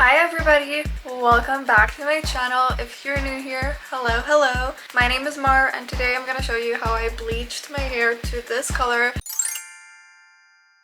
Hi everybody, welcome back to my channel. If you're new here, hello. My name is Mar and today I'm going to show you how I bleached my hair to this color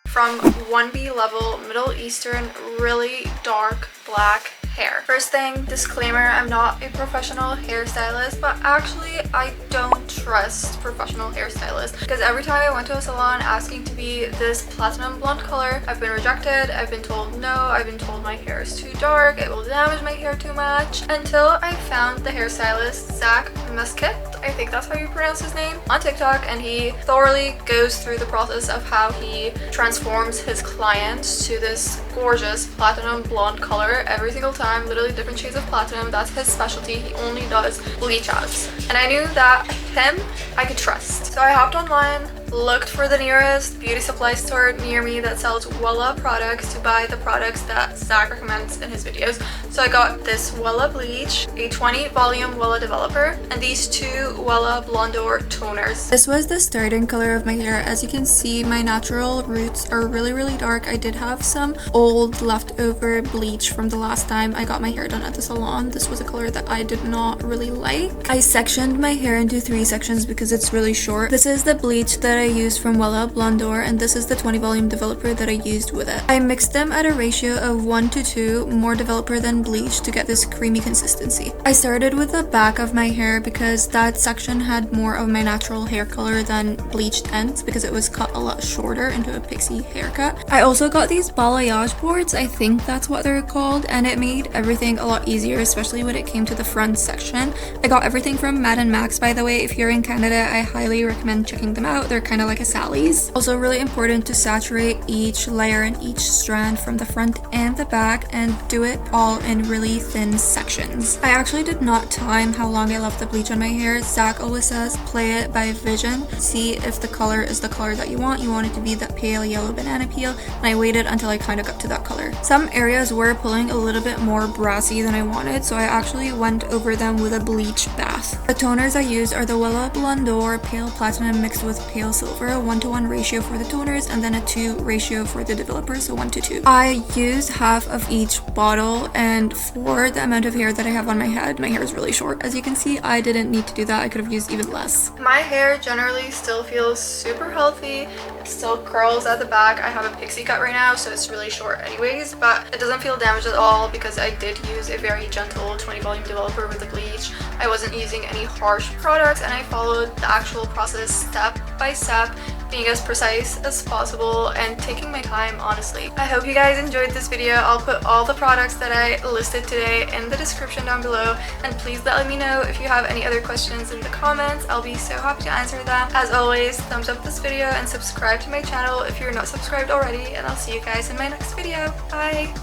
from 1B level Middle Eastern really dark black hair. First thing, disclaimer, I'm not a professional hairstylist, but actually I don't trust professional hairstylists because every time I went to a salon asking to be this platinum blonde color, I've been rejected, I've been told no, I've been told my hair is too dark, it will damage my hair too much, until I found the hairstylist Zach Mesquit, I think that's how you pronounce his name, on TikTok, and he thoroughly goes through the process of how he transforms his clients to this gorgeous platinum blonde color every single time, literally different shades of platinum. That's his specialty. He only does bleach outs, and I knew that him I could trust. So I hopped online, looked for the nearest beauty supply store near me that sells Wella products to buy the products that Zach recommends in his videos. So I got this Wella bleach, a 20 volume Wella developer, and these two Wella Blondor toners. This was the starting color of my hair. As you can see, my natural roots are really dark. I did have some old leftover bleach from the last time I got my hair done at the salon. This was a color that I did not really like. I sectioned my hair into 3 sections because it's really short. This is the bleach that I used from Wella Blondor, and this is the 20 volume developer that I used with it. I mixed them at a ratio of 1:2, more developer than bleach, to get this creamy consistency. I started with the back of my hair because that section had more of my natural hair color than bleached ends because it was cut a lot shorter into a pixie haircut. I also got these balayage boards, I think that's what they're called, and it made everything a lot easier, especially when it came to the front section. I got everything from Mad & Max, by the way. If you're in Canada, I highly recommend checking them out. They're kind of like a Sally's. Also really important to saturate each layer and each strand from the front and the back, and do it all in really thin sections. I actually did not time how long I left the bleach on my hair. Zach always says play it by vision, see if the color is the color that you want. You want it to be that pale yellow banana peel, and I waited until I kind of got to that color. Some areas were pulling a little bit more brassy than I wanted, so I actually went over them with a bleach bath. The toners I used are the Wella Blondor Pale Platinum mixed with Pale Silver, a 1:1 ratio for the toners, and then a 2 ratio for the developer, so 1:2. I used half of each bottle, and for the amount of hair that I have on my head, my hair is really short. As you can see, I didn't need to do that. I could have used even less. My hair generally still feels super healthy. It still curls at the back. I have a pixie cut right now, so it's really short anyways, but it doesn't feel damaged at all because I did use a very gentle 20 volume developer with the bleach. I wasn't using any harsh products, and I followed the actual process step by step, being as precise as possible and taking my time, honestly. I hope you guys enjoyed this video. I'll put all the products that I listed today in the description down below, and please let me know if you have any other questions in the comments. I'll be so happy to answer them. As always, thumbs up this video and subscribe to my channel if you're not subscribed already, and I'll see you guys in my next video. Bye!